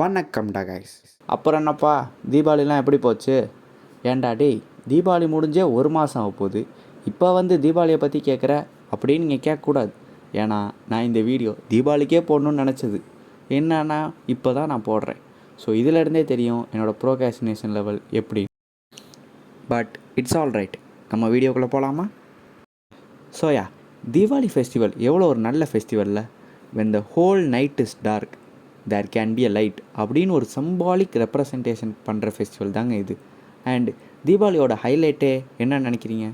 வணக்கம்டா guys. அப்புறம் என்னப்பா தீபாவளிலாம் எப்படி போச்சு? ஏன்டா டேய், தீபாவளி முடிஞ்சே ஒரு மாதம் ஆக போகுது, இப்போ வந்து தீபாவளியை பற்றி கேட்குற அப்படின்னு நீங்கள் கேட்கக்கூடாது. ஏன்னா நான் இந்த வீடியோ தீபாவளிக்கே போடணும்னு நினச்சது என்னன்னா இப்போ தான் நான் போடுறேன். ஸோ இதிலேருந்தே தெரியும் என்னோடய ப்ரோகாஸ்டினேஷன் லெவல் எப்படி. பட் இட்ஸ் ஆல் ரைட், நம்ம வீடியோக்குள்ளே போகலாமா? ஸோயா, தீபாவளி ஃபெஸ்டிவல் எவ்வளோ ஒரு நல்ல ஃபெஸ்டிவலில். when the whole night is dark there can be a light அப்படின்னு ஒரு சிம்பாலிக் ரெப்ரசன்டேஷன் பண்ணுற ஃபெஸ்டிவல் தாங்க இது. அண்ட் தீபாவளியோட ஹைலைட்டே என்னன்னு நினைக்கிறீங்க?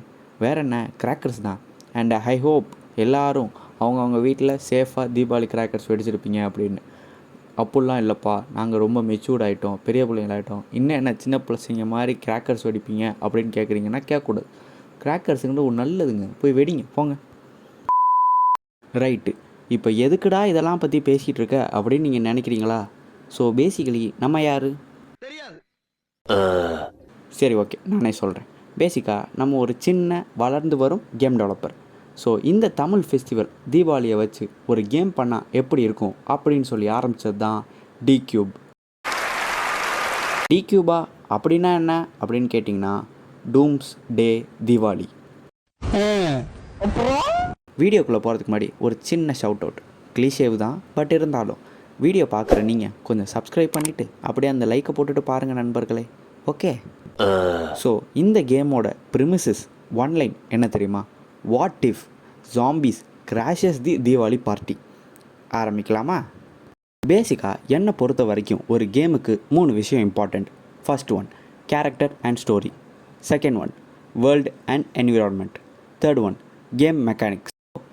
வேறு என்ன, கிராக்கர்ஸ் தான். அண்ட் ஐ ஹோப் எல்லோரும் அவங்கவுங்க வீட்டில் சேஃபாக தீபாவளி கிராக்கர்ஸ் வெடிச்சிருப்பீங்க அப்படின்னு. அப்படிலாம் இல்லைப்பா, நாங்கள் ரொம்ப மெச்சூர்ட் ஆகிட்டோம், பெரிய பிள்ளைங்களாகிட்டோம், இன்னும் என்ன சின்ன பிள்ளைங்க மாதிரி கிராக்கர்ஸ் வெடிப்பீங்க அப்படின்னு கேட்குறீங்கன்னா கேட்கக்கூடாது. கிராக்கர்ஸுங்கிட்ட ஒரு நல்லதுங்க, போய் வெடிங்க போங்க. ரைட்டு, இப்போ எதுக்குடா இதெல்லாம் பற்றி பேசிகிட்டு இருக்க அப்படின்னு நீங்கள் நினைக்கிறீங்களா? ஸோ பேசிக்கலி நம்ம யார் தெரியாது. சரி, ஓகே, நானே சொல்கிறேன். பேசிக்காக நம்ம ஒரு சின்ன வளர்ந்து வரும் கேம் டெவலப்பர். ஸோ இந்த தமிழ் ஃபெஸ்டிவல் தீபாவளியை வச்சு ஒரு கேம் பண்ணால் எப்படி இருக்கும் அப்படின்னு சொல்லி ஆரம்பித்தது தான் டிக்யூப். டிக்யூபா அப்படின்னா என்ன அப்படின்னு கேட்டிங்கன்னா, டூம்ஸ் டே தீபாவளி. வீடியோக்குள்ளே போகிறதுக்கு முன்னாடி ஒரு சின்ன ஷவுட் அவுட். கிளீஷேவ் தான், பட் இருந்தாலும் வீடியோ பார்க்குற நீங்கள் கொஞ்சம் சப்ஸ்கிரைப் பண்ணிவிட்டு அப்படியே அந்த லைக்கை போட்டுட்டு பாருங்கள் நண்பர்களே. ஓகே, ஸோ இந்த கேமோட ப்ரிமிசஸ் ஒன்லைன் என்ன தெரியுமா? What if zombies crashes the Deepavali party. ஆரம்பிக்கலாமா? பேசிக்காக என்னை பொறுத்த வரைக்கும் ஒரு கேமுக்கு 3 விஷயம் important. First one character and story, second one world and environment, third one game mechanics.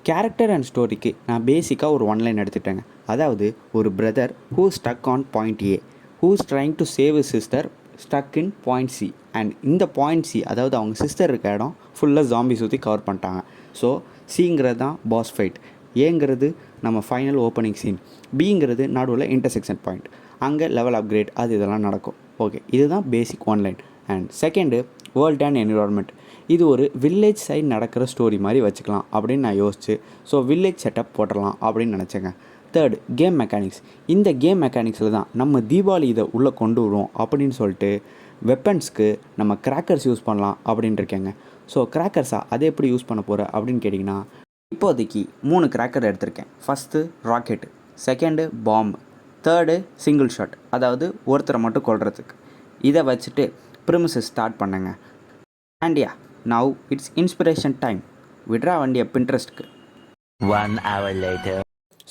Character and ஸ்டோரிக்கு நான் பேசிக்காக ஒரு ஒன்லைன் எடுத்துட்டேங்க. அதாவது ஒரு brother who stuck on point A, who's trying to save his sister stuck in point C. And இந்த point C, அதாவது அவங்க சிஸ்டர் இருக்க இடம் ஃபுல்லாக ஜாம்பி சுற்றி கவர் பண்ணிட்டாங்க. ஸோ சிங்கிறது தான் பாஸ் ஃபைட், ஏங்கிறது நம்ம ஃபைனல் ஓப்பனிங் சீன், பிங்கிறது நடுவில் இன்டர்செக்ஷன் பாயிண்ட், அங்கே லெவல் அப்கிரேட், அது இதெல்லாம் நடக்கும். ஓகே, இதுதான் basic one line. And second world and environment. இது ஒரு வில்லேஜ் சைடு நடக்கிற ஸ்டோரி மாதிரி வச்சுக்கலாம் அப்படின்னு நான் யோசிச்சு ஸோ வில்லேஜ் செட்டப் போட்டுடலாம் அப்படின்னு நினச்சேங்க. Third game mechanics. இந்த கேம் மெக்கானிக்ஸில் தான் நம்ம தீபாவளி இதை உள்ளே கொண்டு வரோம் அப்படின்னு சொல்லிட்டு வெப்பன்ஸ்க்கு நம்ம கிராக்கர்ஸ் யூஸ் பண்ணலாம் அப்படின்னு இருக்கேங்க. ஸோ கிராக்கர்ஸாக அதை எப்படி யூஸ் பண்ண போகிற அப்படின்னு கேட்டிங்கன்னா, இப்போதைக்கு 3 கிராக்கர் எடுத்திருக்கேன். First rocket, second bomb, third single shot, அதாவது ஒருத்தரை மட்டும் கொல்றதுக்கு. இதை வச்சுட்டு ப்ரிமிசஸ் ஸ்டார்ட் பண்ணுங்க. அண்டியா நவ் இட்ஸ் இன்ஸ்பிரேஷன் டைம். விட்ரா வண்டியை பின்ட்ரெஸ்ட்டுக்கு. 1 hour later.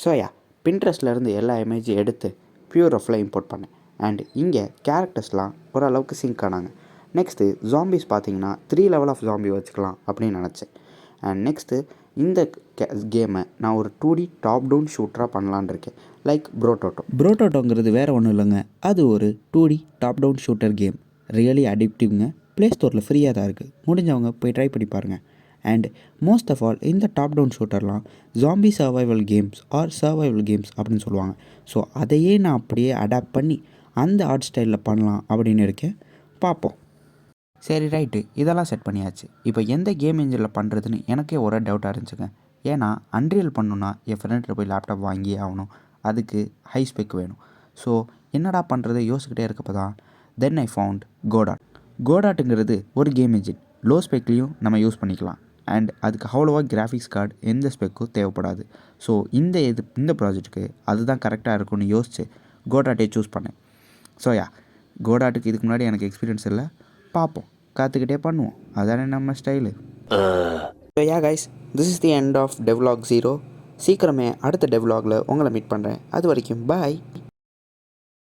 ஸோயா, பின்ட்ரெஸ்ட்லேருந்து எல்லா இமேஜும் எடுத்து பியூரஃபில் இம்போர்ட் பண்ணேன். அண்ட் இங்கே கேரக்டர்ஸ்லாம் ஓரளவுக்கு சிங்க் ஆனாங்க. நெக்ஸ்ட்டு ஜாம்பிஸ் பார்த்தீங்கன்னா 3 லெவல் ஆஃப் ஜாம்பி வச்சுக்கலாம் அப்படின்னு நினச்சேன். அண்ட் நெக்ஸ்ட்டு இந்த கேமை நான் ஒரு 2D டாப் டவுன் ஷூட்டராக பண்ணலான் இருக்கேன், லைக் ப்ரோட்டோட்டோ. ப்ரோட்டோட்டோங்கிறது வேறு ஒன்றும் இல்லைங்க, அது ஒரு 2D top down shooter game. Really அடிக்டிவ்ங்க. ப்ளே ஸ்டோரில் ஃப்ரீயாக தான் இருக்குது, முடிஞ்சவங்க போய் ட்ரை பண்ணி பாருங்கள். அண்ட் மோஸ்ட் ஆஃப் ஆல் இந்த டாப் டவுன் ஷூட்டர்லாம் zombie survival games or survival games அப்படின்னு சொல்லுவாங்க. ஸோ அதையே நான் அப்படியே அடாப்ட் பண்ணி அந்த ஆர்ட் ஸ்டைலில் பண்ணலாம் அப்படின்னு இருக்கேன். பார்ப்போம். சரி, ரைட்டு, இதெல்லாம் செட் பண்ணியாச்சு. இப்போ எந்த கேம் இன்ஜினில் பண்ணுறதுன்னு எனக்கே ஒரு டவுட்டாக இருந்துச்சுங்க. ஏன்னா அன்ரியல் பண்ணணுன்னா என் ஃப்ரெண்ட்கிட்ட போய் லேப்டாப் வாங்கி ஆகணும், அதுக்கு ஹை ஸ்பெக் வேணும். ஸோ என்னடா பண்ணுறது யோசிக்கிட்டே இருக்கப்போ தான் தென் ஐ ஃபவுண்ட் கோடாட். கோடாட்டுங்கிறது ஒரு கேம் இன்ஜின், லோ ஸ்பெக்லேயும் நம்ம யூஸ் பண்ணிக்கலாம். அண்ட் அதுக்கு அவ்வளோவா கிராஃபிக்ஸ் கார்டு எந்த ஸ்பெக்கும் தேவைப்படாது. ஸோ இந்த ப்ராஜெக்ட்டுக்கு அதுதான் கரெக்டாக இருக்கும்னு யோசிச்சு கோடாட்டே சூஸ் பண்ணேன். ஸோயா, கோடாட்டுக்கு இதுக்கு முன்னாடி எனக்கு எக்ஸ்பீரியன்ஸ் இல்லை, பார்ப்போம், காத்துக்கிட்டே பண்ணுவோம், அதானே நம்ம style. So ya guys, this is the end of devlog 0. சீக்கிரமே அடுத்த டெவ்லாகில் உங்களை மீட் பண்ணுறேன். அது வரைக்கும் பாய்.